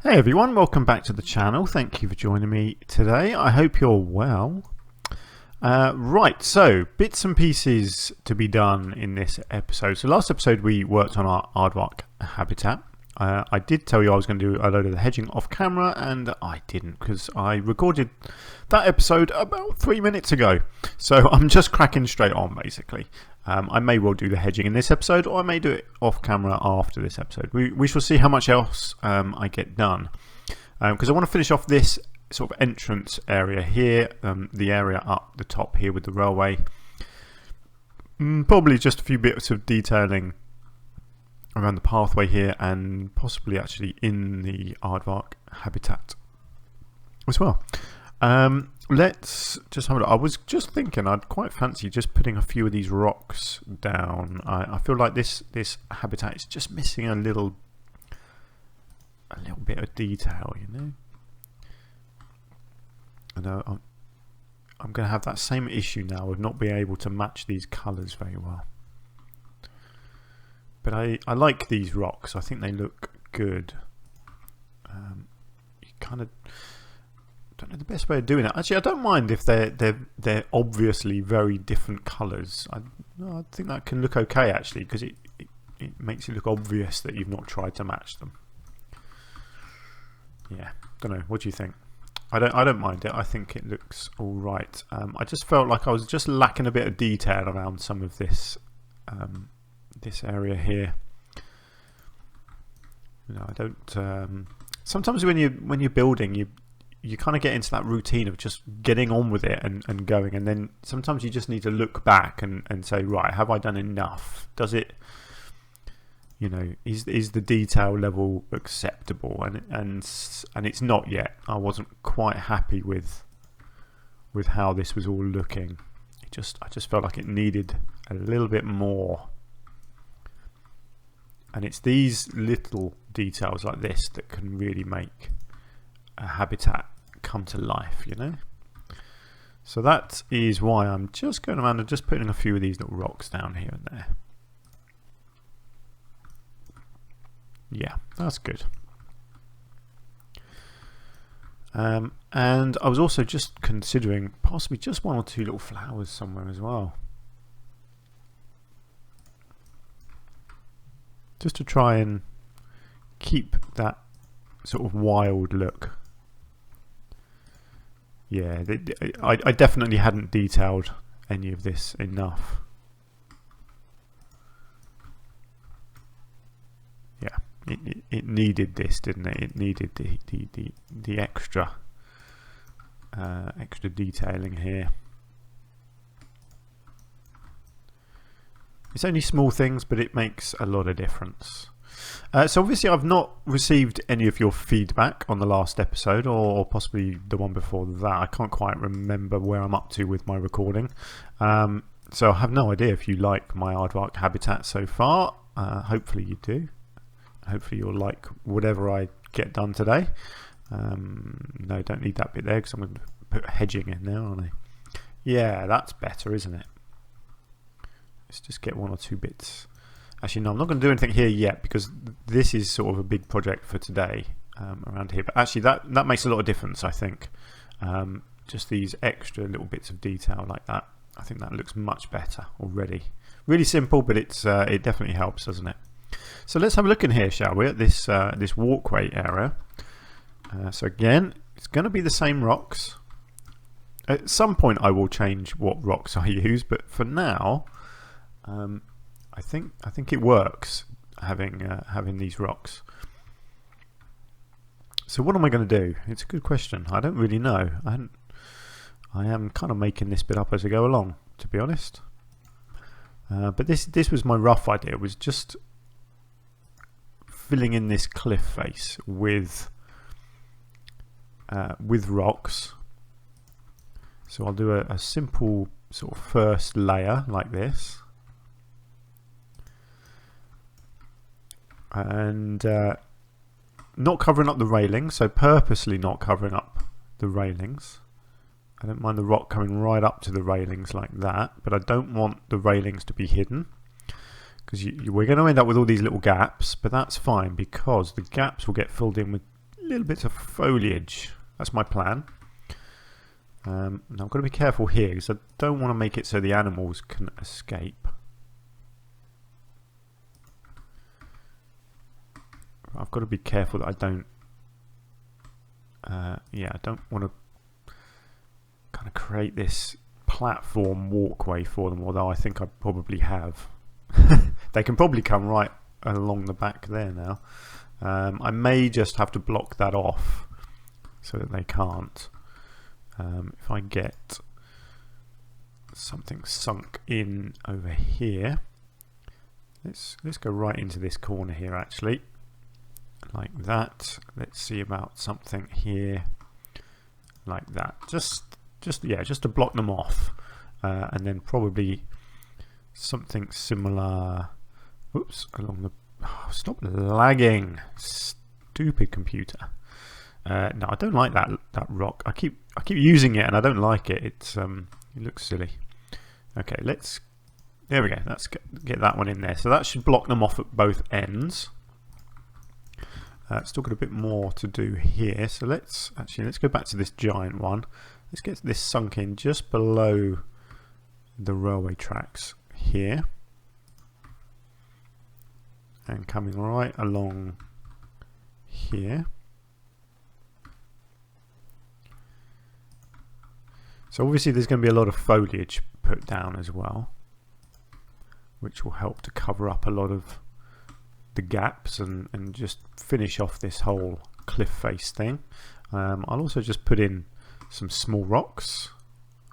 Hey everyone, welcome back to the channel. Thank you for joining me today. I hope you're well. Right, so bits and pieces to be done in this episode. So last episode we worked on our aardvark habitat. I did tell you I was going to do a load of the hedging off camera, and I didn't because I recorded that episode about 3 minutes ago. So I'm just cracking straight on basically. I may well do the hedging in this episode, or I may do it off camera after this episode. We shall see how much else I get done, because I want to finish off this sort of entrance area here, the area up the top here with the railway. Probably just a few bits of detailing around the pathway here, and possibly actually in the aardvark habitat as well. Let's just have a look. I was just thinking I'd quite fancy just putting a few of these rocks down. I feel like this habitat is just missing a little bit of detail, you know. And I'm going to have that same issue now of not being able to match these colours very well. But I like these rocks. I think they look good. You kind of don't know the best way of doing it. Actually, I don't mind if they're obviously very different colours. I think that can look okay actually, because it makes it look obvious that you've not tried to match them. Yeah, don't know. What do you think? I don't mind it. I think it looks all right. I just felt like I was just lacking a bit of detail around some of this this area here. You know, I don't. Sometimes when you're building, you kind of get into that routine of just getting on with it and going, and then sometimes you just need to look back and say, right, have I done enough? Does it, you know, is the detail level acceptable? And it's not yet. I wasn't quite happy with how this was all looking. I just felt like it needed a little bit more. And it's these little details like this that can really make a habitat come to life, you know. So that is why I'm just going around and just putting a few of these little rocks down here and there. Yeah, that's good. And I was also just considering possibly just one or two little flowers somewhere as well, just to try and keep that sort of wild look. Yeah, I definitely hadn't detailed any of this enough. Yeah, it needed this, didn't it? It needed the extra extra detailing here. It's only small things, but it makes a lot of difference. So obviously I've not received any of your feedback on the last episode, or possibly the one before that. I can't quite remember where I'm up to with my recording. So I have no idea if you like my aardvark habitat so far. Hopefully you do. Hopefully you'll like whatever I get done today. No, don't need that bit there because I'm going to put hedging in there, aren't I? Yeah, that's better, isn't it? Let's just get one or two bits. Actually, no, I'm not going to do anything here yet because this is sort of a big project for today around here. But actually, that makes a lot of difference, I think. Just these extra little bits of detail like that. I think that looks much better already. Really simple, but it definitely helps, doesn't it? So let's have a look in here, shall we, at this this walkway area. So again, it's going to be the same rocks. At some point, I will change what rocks I use, but for now, I think it works having these rocks. So what am I going to do? It's a good question. I don't really know. I am kind of making this bit up as I go along, to be honest. But this was my rough idea. It was just filling in this cliff face with rocks. So I'll do a simple sort of first layer like this. And not covering up the railings, so purposely not covering up the railings. I don't mind the rock coming right up to the railings like that, but I don't want the railings to be hidden, because we're going to end up with all these little gaps. But that's fine, because the gaps will get filled in with little bits of foliage. That's my plan. Now I've got to be careful here because I don't want to make it so the animals can escape. I've got to be careful that I don't yeah, I don't want to kind of create this platform walkway for them, although I think I probably have. They can probably come right along the back there now. I may just have to block that off so that they can't. If I get something sunk in over here, let's go right into this corner here actually, like that. Let's see about something here like that, just to block them off, and then probably something similar, oops, along the, oh, stop lagging, stupid computer. No, I don't like that rock. I keep using it and I don't like it. It looks silly. Okay, there we go. Let's get that one in there. So that should block them off at both ends. Still got a bit more to do here. So let's go back to this giant one. Let's get this sunk in just below the railway tracks here, and coming right along here. So obviously there's going to be a lot of foliage put down as well, which will help to cover up a lot of the gaps and just finish off this whole cliff face thing. I'll also just put in some small rocks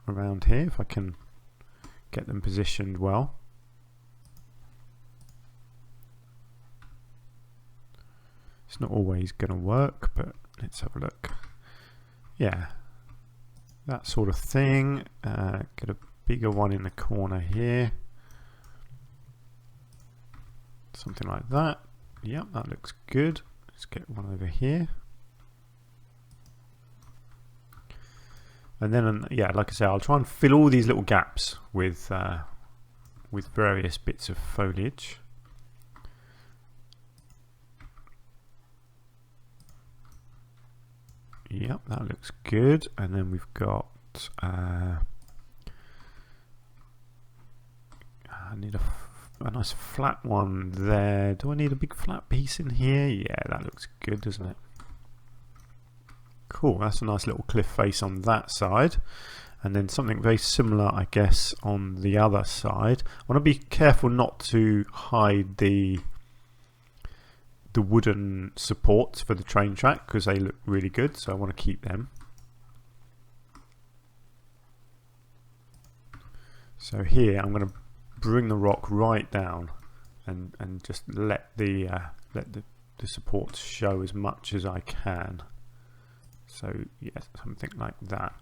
around here if I can get them positioned well. It's not always going to work, but let's have a look. Yeah, that sort of thing. Get a bigger one in the corner here, something like that. Yep, that looks good. Let's get one over here. And then, yeah, like I say, I'll try and fill all these little gaps with various bits of foliage. Yep, that looks good. And then we've got I need a nice flat one there. Do I need a big flat piece in here? Yeah, that looks good, doesn't it? Cool, that's a nice little cliff face on that side. And then something very similar, I guess, on the other side. I want to be careful not to hide the wooden supports for the train track because they look really good, so I want to keep them. So here I'm going to bring the rock right down and just let the supports show as much as I can. So yeah, something like that,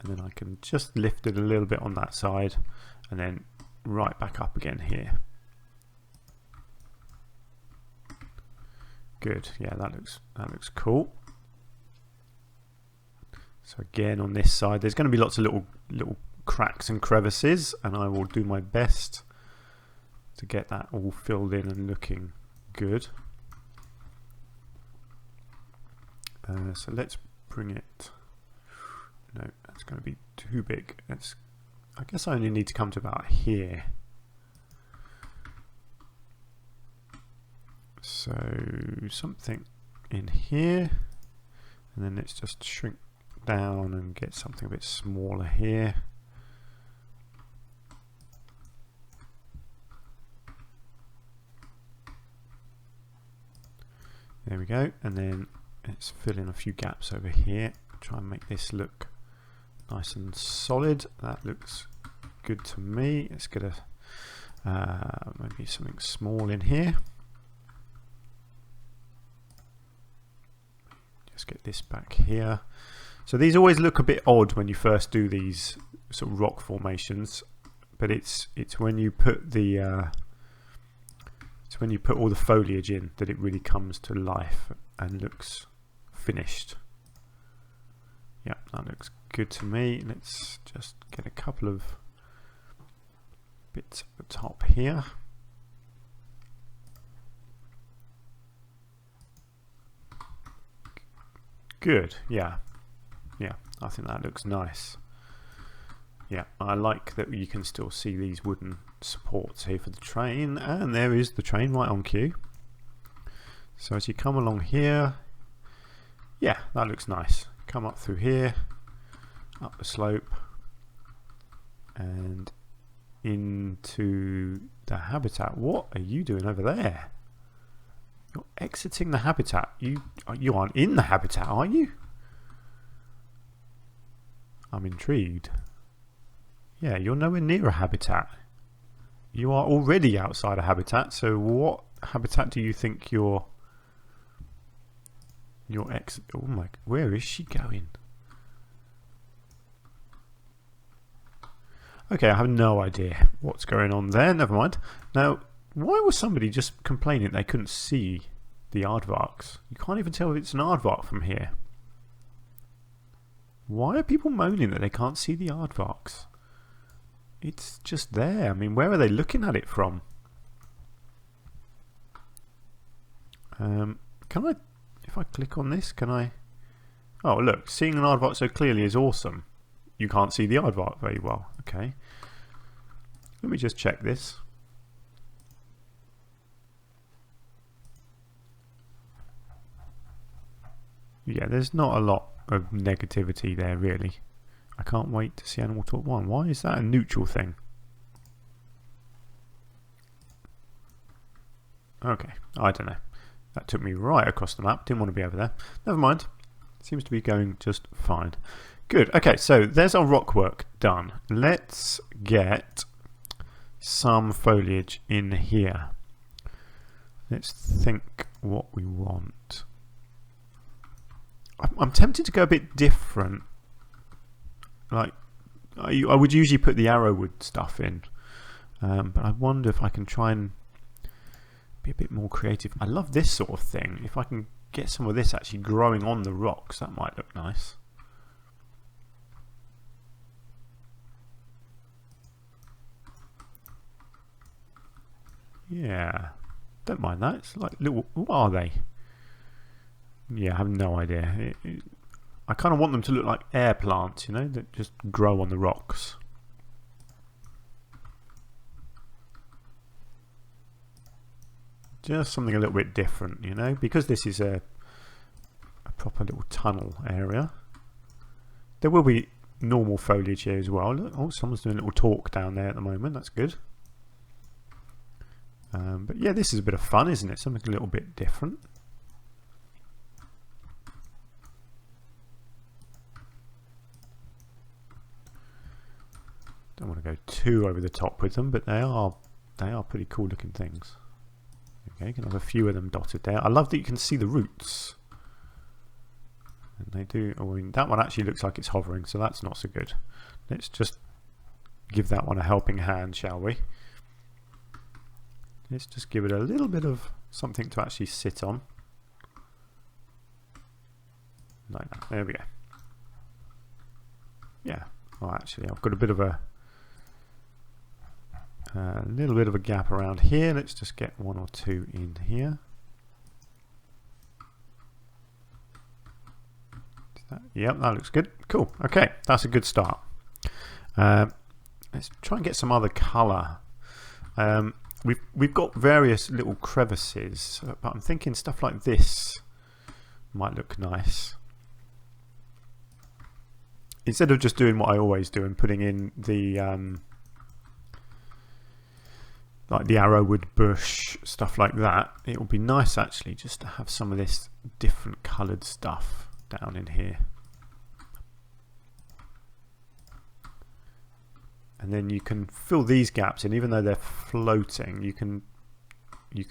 and then I can just lift it a little bit on that side and then right back up again here. Good, yeah, that looks cool. So again, on this side there's going to be lots of little cracks and crevices, and I will do my best to get that all filled in and looking good. So let's bring it, no, that's going to be too big. I guess I only need to come to about here. So something in here, and then let's just shrink down and get something a bit smaller here. There we go, and then let's fill in a few gaps over here. Try and make this look nice and solid. That looks good to me. Let's get a maybe something small in here. Just get this back here. So these always look a bit odd when you first do these sort of rock formations, but it's when you put the it's when you put all the foliage in that it really comes to life and looks finished. Yeah, that looks good to me. Let's just get a couple of bits at the top here. Good, yeah. Yeah, I think that looks nice. Yeah, I like that you can still see these wooden supports here for the train, and there is the train right on cue. So as you come along here, yeah, that looks nice. Come up through here, up the slope, and into the habitat. What are you doing over there? You're exiting the habitat. You aren't in the habitat, are you? I'm intrigued. Yeah, you're nowhere near a habitat. You are already outside a habitat, so what habitat do you think you're exit? Oh my, where is she going? Okay, I have no idea what's going on there. Never mind. Now, why was somebody just complaining they couldn't see the aardvarks? You can't even tell if it's an aardvark from here. Why are people moaning that they can't see the aardvarks? It's just there. I mean, where are they looking at it from? Can I, if I click on this, can I? Oh, look, seeing an aardvark so clearly is awesome. You can't see the aardvark very well. Okay. Let me just check this. Yeah, there's not a lot of negativity there, really. I can't wait to see Animal Talk 1. Why is that a neutral thing? Okay, I don't know. That took me right across the map. Didn't want to be over there. Never mind. Seems to be going just fine. Good. Okay, so there's our rock work done. Let's get some foliage in here. Let's think what we want. I'm tempted to go a bit different. Like, I would usually put the arrowwood stuff in, but I wonder if I can try and be a bit more creative. I love this sort of thing. If I can get some of this actually growing on the rocks, that might look nice. Yeah, don't mind that. It's like little. What are they? Yeah, I have no idea. I kind of want them to look like air plants, you know, that just grow on the rocks. Just something a little bit different, you know, because this is a proper little tunnel area. There will be normal foliage here as well. Look, oh, someone's doing a little talk down there at the moment. That's good. But yeah, this is a bit of fun, isn't it? Something a little bit different. Don't want to go too over the top with them, but they are pretty cool looking things. Okay, you can have a few of them dotted there. I love that you can see the roots. And they do. I mean, that one actually looks like it's hovering, so that's not so good. Let's just give that one a helping hand, shall we? Let's just give it a little bit of something to actually sit on. Like that. There we go. Yeah. Well, actually, I've got a bit of a little bit of a gap around here. Let's just get one or two in here. Yep, that looks good. Cool. Okay, that's a good start. Let's try and get some other colour. We've got various little crevices, but I'm thinking stuff like this might look nice. Instead of just doing what I always do and putting in the like the arrowwood bush, stuff like that, it would be nice actually just to have some of this different coloured stuff down in here. And then you can fill these gaps in, even though they're floating, you can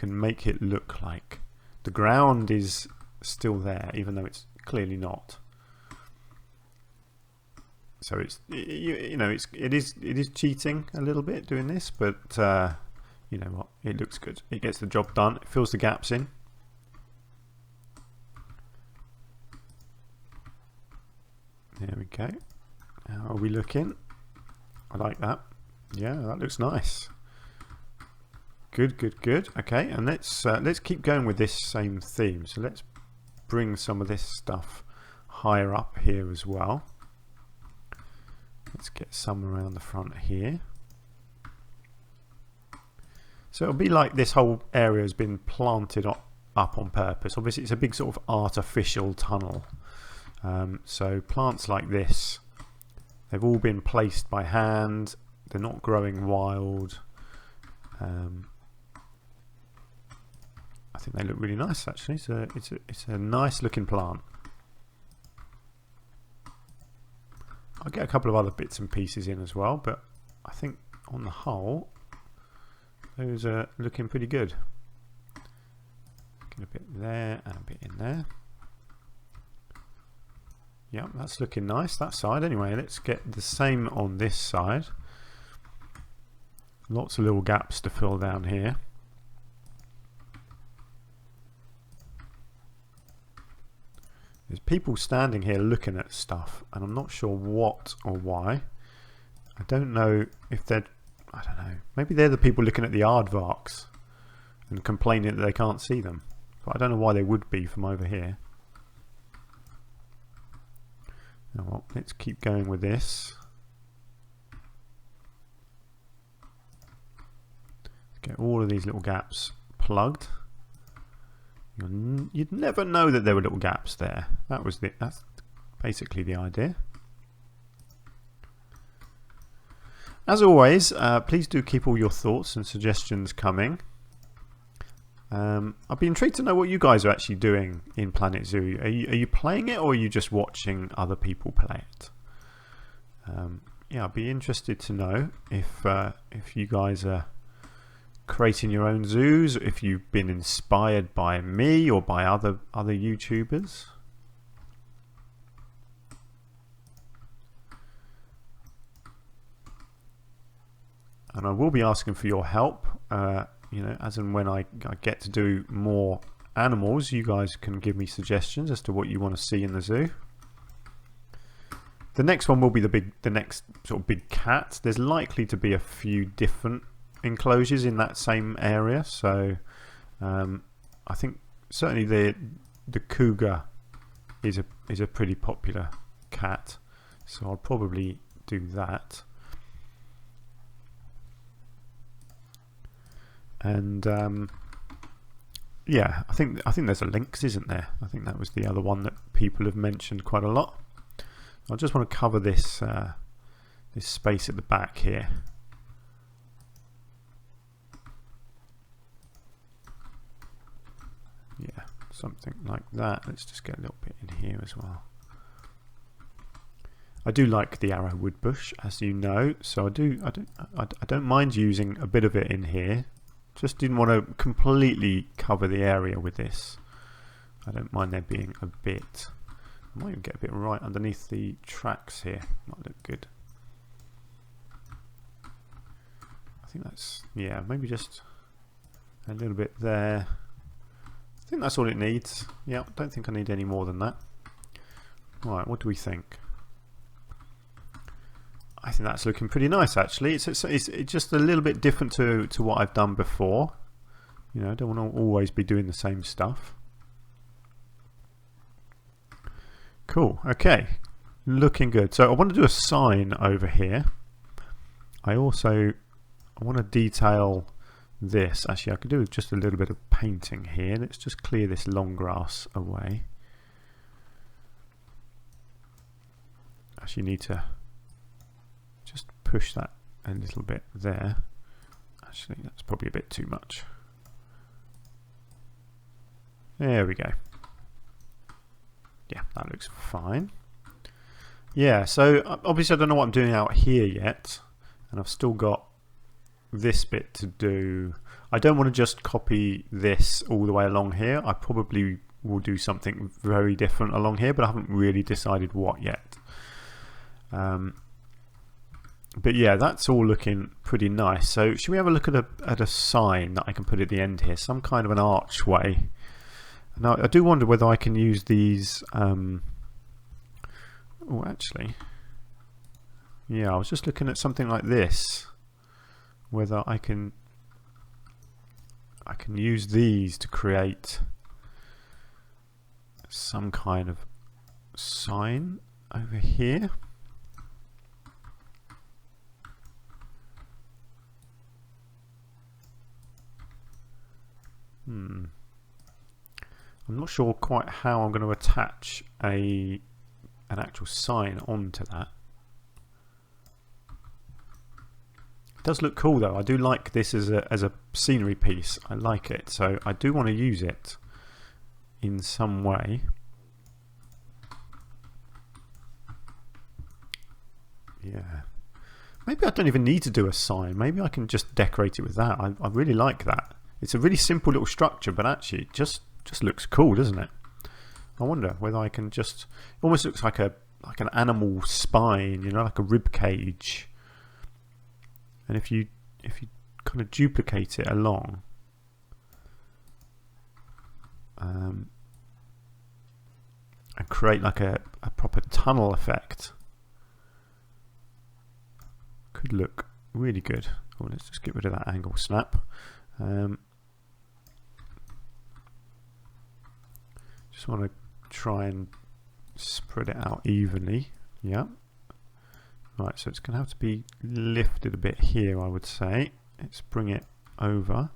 make it look like the ground is still there, even though it's clearly not. So it's you know it is cheating a little bit doing this, but you know what, it looks good. It gets the job done. It fills the gaps in. There we go. How are we looking? I like that. Yeah, that looks nice. Good, good, good. Okay, and let's keep going with this same theme. So let's bring some of this stuff higher up here as well. Let's get some around the front here. So it'll be like this whole area has been planted up on purpose. Obviously it's a big sort of artificial tunnel. So plants like this, they've all been placed by hand. They're not growing wild. I think they look really nice actually. So it's a nice looking plant. I'll get a couple of other bits and pieces in as well, but I think on the whole those are looking pretty good. Get a bit there and a bit in there. Yeah, that's looking nice, that side. Anyway, let's get the same on this side. Lots of little gaps to fill down here. There's people standing here looking at stuff, and I'm not sure what or why. I don't know if they're, I don't know, maybe they're the people looking at the aardvarks and complaining that they can't see them. But I don't know why they would be from over here. Now what, let's keep going with this. Let's get all of these little gaps plugged. You'd never know that there were little gaps there. That's basically the idea. As always, please do keep all your thoughts and suggestions coming. I'd be intrigued to know what you guys are actually doing in Planet Zoo. Are you playing it, or are you just watching other people play it? Yeah, I'd be interested to know if you guys are creating your own zoos, if you've been inspired by me or by other YouTubers. And I will be asking for your help. You know, as and when I get to do more animals, you guys can give me suggestions as to what you want to see in the zoo. The next one will be the next sort of big cat. There's likely to be a few different enclosures in that same area, so I think certainly the cougar is a pretty popular cat, so I'll probably do that. And yeah, I think there's a lynx, isn't there? I think that was the other one that people have mentioned quite a lot. I just want to cover this this space at the back here. Yeah, something like that. Let's just get a little bit in here as well. I do like the arrowwood bush, as you know, so I don't mind using a bit of it in here. Just didn't want to completely cover the area with this. I don't mind there being a bit. I might even get a bit right underneath the tracks here. Might look good. I think that's, yeah, maybe just a little bit there. I think that's all it needs. Yeah, I don't think I need any more than that. Right, what do we think? I think that's looking pretty nice actually. It's just a little bit different to what I've done before. You know, I don't want to always be doing the same stuff. Cool, okay. Looking good. So I want to do a sign over here. I want to detail this. Actually, I could do just a little bit of painting here. Let's just clear this long grass away. Actually need to just push that a little bit there. Actually, that's probably a bit too much. There we go. Yeah, that looks fine. Yeah, so obviously I don't know what I'm doing out here yet, and I've still got this bit to do. I don't want to just copy this all the way along here. I probably will do something very different along here, but I haven't really decided what yet. But yeah, that's all looking pretty nice. So should we have a look at a sign that I can put at the end here? Some kind of an archway. Now I do wonder whether I can use these. Oh, actually, yeah, I was just looking at something like this. Whether I can use these to create some kind of sign over here. I'm not sure quite how I'm going to attach an actual sign onto that. It does look cool though. I do like this as a scenery piece. I like it, so I do want to use it in some way. Yeah. Maybe I don't even need to do a sign. Maybe I can just decorate it with that. I really like that. It's a really simple little structure, but actually it just looks cool, doesn't it? I wonder whether I can just... It almost looks like an animal spine, you know, like a rib cage. And if you kind of duplicate it along, and create like a proper tunnel effect, could look really good. Oh, let's just get rid of that angle snap. Just want to try and spread it out evenly. Yeah. Right, so it's going to have to be lifted a bit here, I would say. Let's bring it over,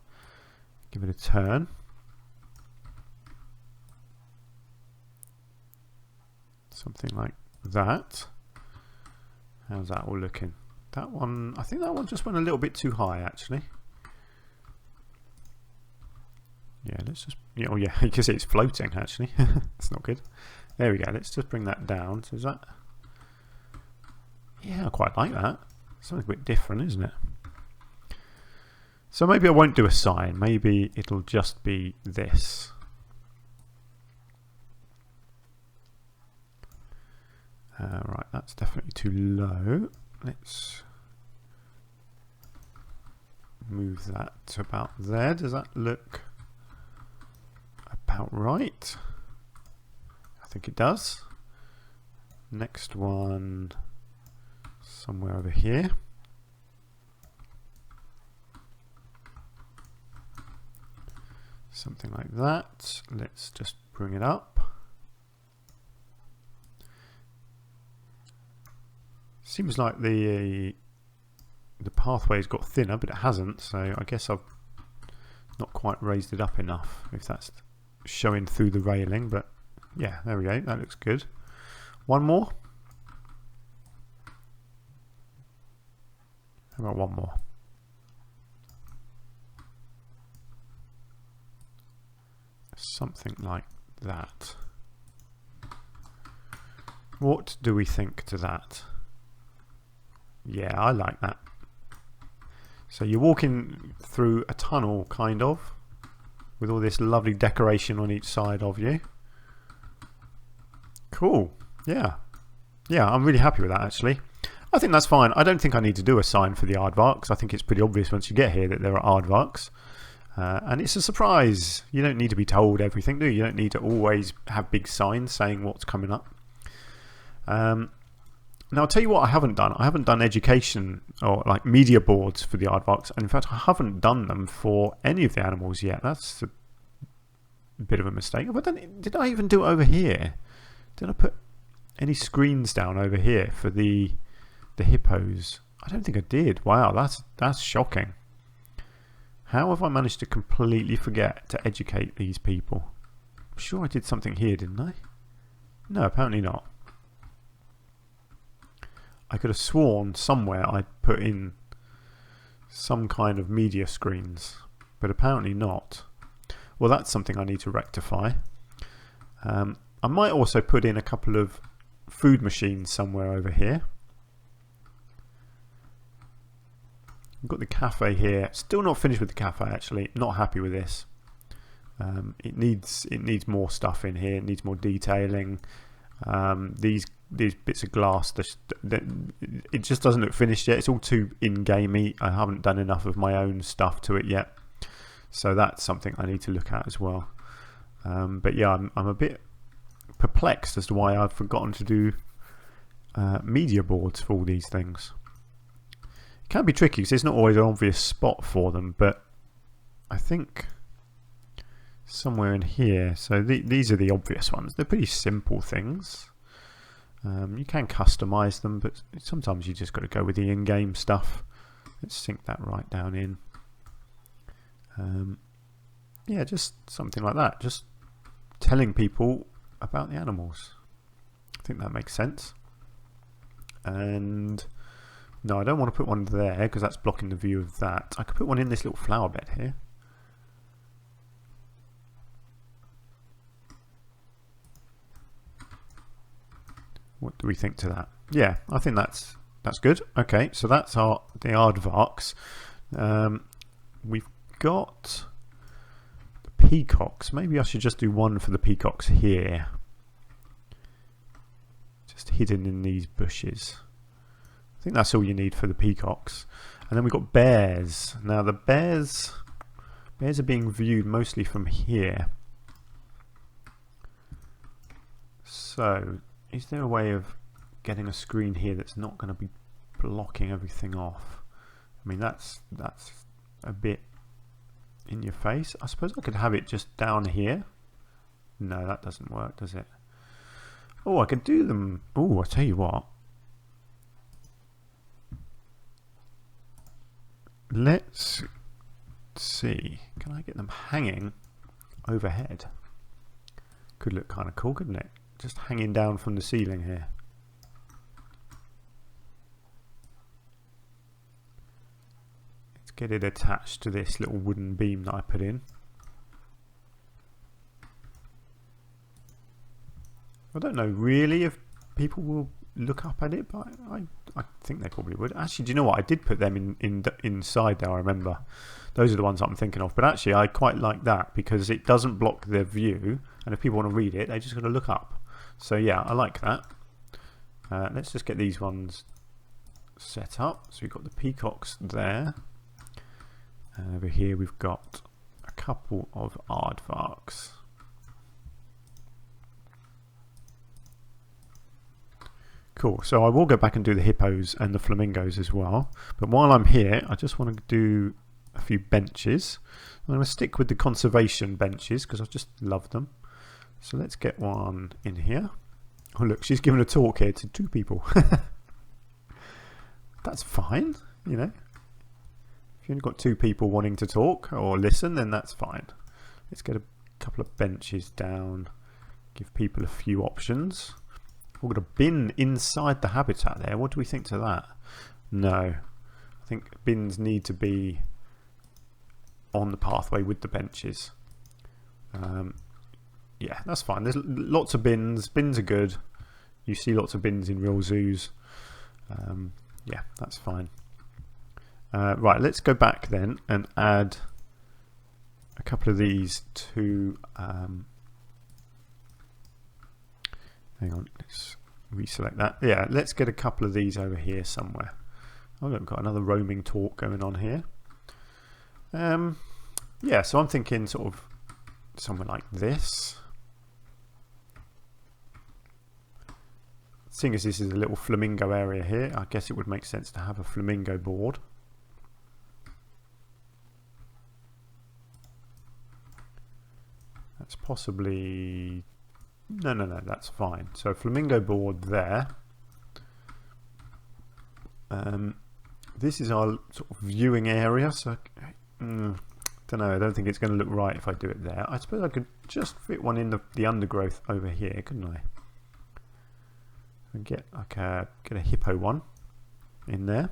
give it a turn. Something like that. How's that all looking? That one, I think that one just went a little bit too high actually. Yeah, let's just, yeah, oh yeah, you can see it's floating actually. It's not good. There we go, let's just bring that down. So is that, yeah, I quite like that. Something a bit different, isn't it? So maybe I won't do a sign, maybe it'll just be this. Right, that's definitely too low. Let's move that to about there. Does that look about right? I think it does. Next one, somewhere over here. Something like that. Let's just bring it up. Seems like the pathway's got thinner, but it hasn't, so I guess I've not quite raised it up enough, if that's showing through the railing. But yeah, there we go, that looks good. One more. How about one more? Something like that. What do we think to that? Yeah, I like that. So you're walking through a tunnel, kind of, with all this lovely decoration on each side of you. Cool. Yeah. Yeah, I'm really happy with that, actually. I think that's fine. I don't think I need to do a sign for the Aardvarks. I think it's pretty obvious once you get here that there are Aardvarks. And it's a surprise. You don't need to be told everything, do you? You don't need to always have big signs saying what's coming up. Now I'll tell you what I haven't done. I haven't done education or like media boards for the Aardvarks. And in fact, I haven't done them for any of the animals yet. That's a bit of a mistake. Have I done it? Did I even do it over here? Did I put any screens down over here for the hippos? I don't think I did. Wow, that's shocking. How have I managed to completely forget to educate these people? I'm sure I did something here, didn't I? No, apparently not. I could have sworn somewhere I put in some kind of media screens, but apparently not. Well, that's something I need to rectify. I might also put in a couple of food machines somewhere over here. We've got the cafe here. Still not finished with the cafe, actually. Not happy with this. It needs more stuff in here. It needs more detailing. These bits of glass, it just doesn't look finished yet. It's all too in-gamey. I haven't done enough of my own stuff to it yet, so that's something I need to look at as well. But yeah, I'm a bit perplexed as to why I've forgotten to do media boards for all these things. It can be tricky because there's not always an obvious spot for them, but I think somewhere in here. So these are the obvious ones. They're pretty simple things. You can customize them, but sometimes you just got to go with the in-game stuff. Let's sink that right down in. Yeah, just something like that. Just telling people about the animals. I think that makes sense. And no, I don't want to put one there because that's blocking the view of that. I could put one in this little flower bed here. What do we think to that? Yeah, I think that's good. Okay, so that's the aardvarks. We've got the peacocks. Maybe I should just do one for the peacocks here. Just hidden in these bushes. I think that's all you need for the peacocks. And then we've got bears. Now the bears are being viewed mostly from here. So is there a way of getting a screen here that's not going to be blocking everything off? I mean, that's a bit in your face. I suppose I could have it just down here. No, that doesn't work, does it? Oh, I could do them. Oh, I'll tell you what. Let's see. Can I get them hanging overhead? Could look kind of cool, couldn't it? Just hanging down from the ceiling here. Let's get it attached to this little wooden beam that I put in. I don't know really if people will look up at it, but I think they probably would. Actually, do you know what? I did put them inside there, I remember. Those are the ones I'm thinking of. But actually, I quite like that because it doesn't block their view. And if people want to read it, they just got to look up. So yeah, I like that. Let's just get these ones set up. So we've got the peacocks there. And over here we've got a couple of aardvarks. Cool, so I will go back and do the hippos and the flamingos as well. But while I'm here, I just want to do a few benches. I'm going to stick with the conservation benches because I just love them. So let's get one in here. Oh look, she's giving a talk here to 2 people. That's fine, you know. If you've only got 2 people wanting to talk or listen, then that's fine. Let's get a couple of benches down. Give people a few options. We've got a bin inside the habitat there. What do we think to that? No. I think bins need to be on the pathway with the benches. Yeah, that's fine. There's lots of bins. Bins are good. You see lots of bins in real zoos. Yeah, that's fine. Right, let's go back then and add a couple of these to... hang on, let's reselect that. Yeah, let's get a couple of these over here somewhere. Oh look, we've got another roaming talk going on here. Yeah, so I'm thinking sort of somewhere like this. Seeing as this is a little flamingo area here, I guess it would make sense to have a flamingo board. That's possibly... No, that's fine. So flamingo board there. This is our sort of viewing area, so don't know, I don't think it's going to look right if I do it there. I suppose I could just fit one in the undergrowth over here, couldn't I? And get like get a hippo one in there.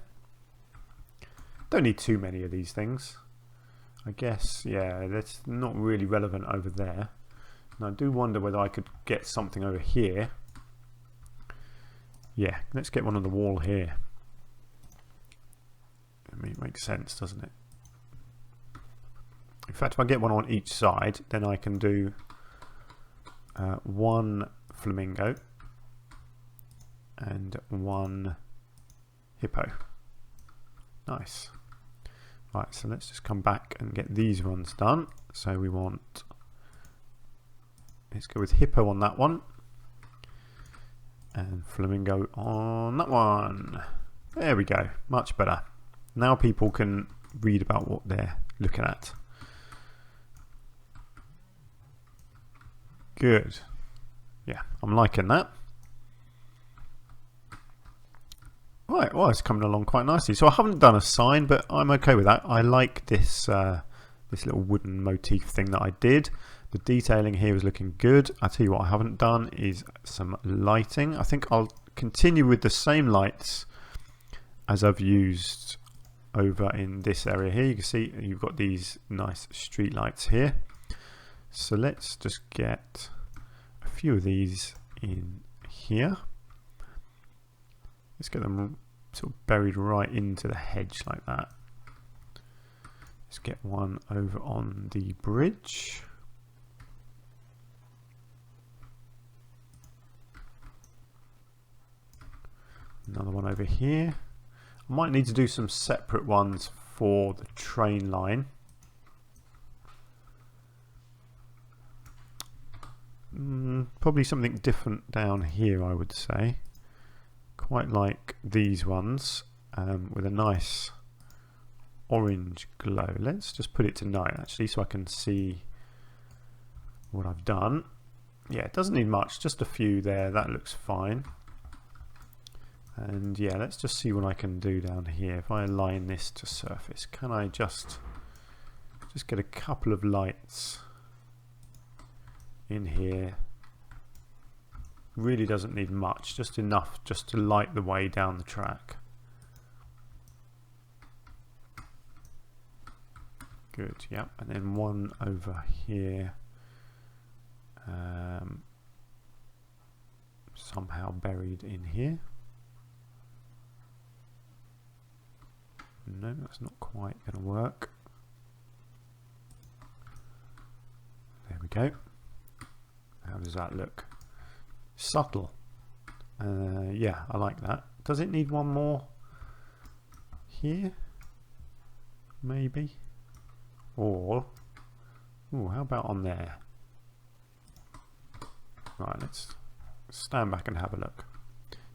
Don't need too many of these things. I guess, yeah, that's not really relevant over there. And I do wonder whether I could get something over here. Yeah, let's get one on the wall here. I mean, it makes sense, doesn't it? In fact, if I get one on each side, then I can do one flamingo and one hippo. Nice. Right, so let's just come back and get these ones done. So we want, let's go with hippo on that one and flamingo on that one. There we go, much better. Now people can read about what they're looking at. Good. Yeah, I'm liking that. Right, well, it's coming along quite nicely. So I haven't done a sign, but I'm okay with that. I like this this little wooden motif thing that I did. The detailing here is looking good. I'll tell you what I haven't done is some lighting. I think I'll continue with the same lights as I've used over in this area here. You can see you've got these nice street lights here. So let's just get a few of these in here. Let's get them sort of buried right into the hedge like that. Let's get one over on the bridge. Another one over here. I might need to do some separate ones for the train line. Probably something different down here, I would say. Quite like these ones with a nice orange glow. Let's just put it to night actually so I can see what I've done. Yeah, it doesn't need much, just a few there. That looks fine. And yeah, let's just see what I can do down here. If I align this to surface, can I just get a couple of lights in here? Really doesn't need much, just enough just to light the way down the track. Good, yeah. And then one over here, somehow buried in here. No, that's not quite going to work. There we go. How does that look? Subtle. Yeah, I like that. Does it need one more here? Maybe. Or, ooh, how about on there? Right, let's stand back and have a look.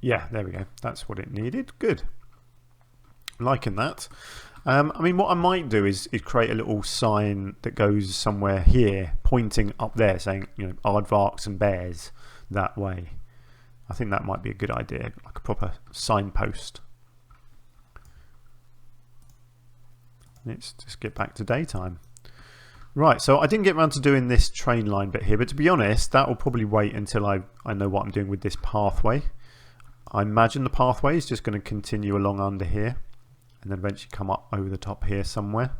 Yeah, there we go. That's what it needed. Good. Liking that. I mean, what I might do is create a little sign that goes somewhere here, pointing up there, saying, you know, Aardvarks and bears that way. I think that might be a good idea, like a proper signpost. Let's just get back to daytime. Right, so I didn't get around to doing this train line bit here, but to be honest, that will probably wait until I know what I'm doing with this pathway. I imagine the pathway is just going to continue along under here and then eventually come up over the top here somewhere.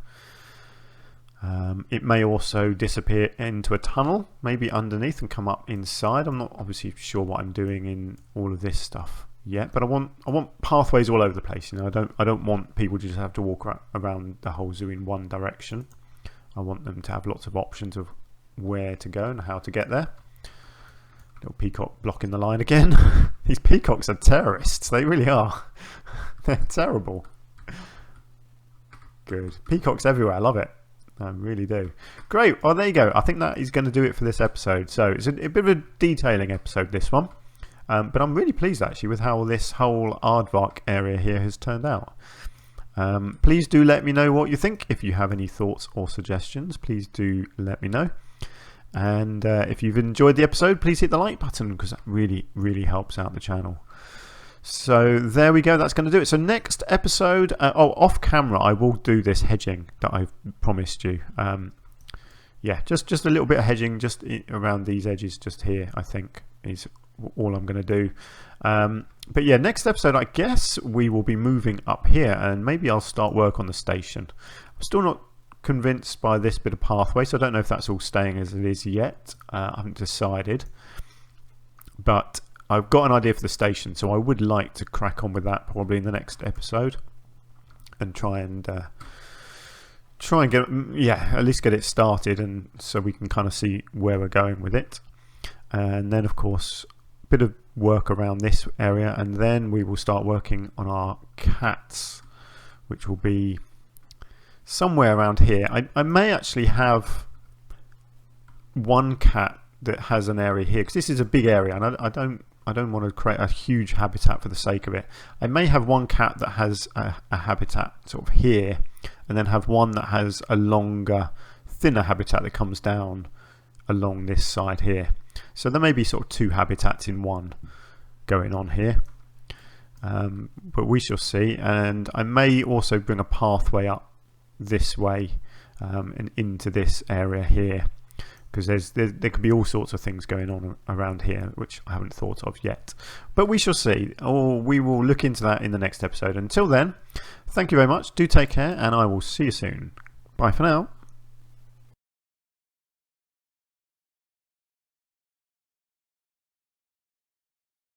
It may also disappear into a tunnel, maybe underneath, and come up inside. I'm not obviously sure what I'm doing in all of this stuff yet, but I want pathways all over the place. You know, I don't want people to just have to walk around the whole zoo in one direction. I want them to have lots of options of where to go and how to get there. Little peacock blocking the line again. These peacocks are terrorists. They really are. They're terrible. Good. Peacocks everywhere. I love it. I really do. Great. Well, there you go. I think that is going to do it for this episode. So it's a bit of a detailing episode, this one. But I'm really pleased actually with how this whole Aardvark area here has turned out. Please do let me know what you think. If you have any thoughts or suggestions, please do let me know. And if you've enjoyed the episode, please hit the like button because that really, really helps out the channel. So there we go. That's going to do it. So next episode, off camera, I will do this hedging that I've promised you. Yeah, just a little bit of hedging just around these edges just here, I think, is all I'm going to do. But yeah, next episode, I guess we will be moving up here and maybe I'll start work on the station. I'm still not convinced by this bit of pathway, so I don't know if that's all staying as it is yet. I haven't decided. But I've got an idea for the station, so I would like to crack on with that probably in the next episode and try and get, yeah, at least get it started, and so we can kind of see where we're going with it. And then of course a bit of work around this area, and then we will start working on our cats, which will be somewhere around here. I may actually have one cat that has an area here because this is a big area, and I don't want to create a huge habitat for the sake of it. I may have one cat that has a habitat sort of here, and then have one that has a longer, thinner habitat that comes down along this side here. So there may be sort of two habitats in one going on here. but we shall see. And I may also bring a pathway up this way and into this area here, because there could be all sorts of things going on around here which I haven't thought of yet, but we shall see, or we will look into that in the next episode. Until then, thank you very much, do take care, and I will see you soon. Bye for now.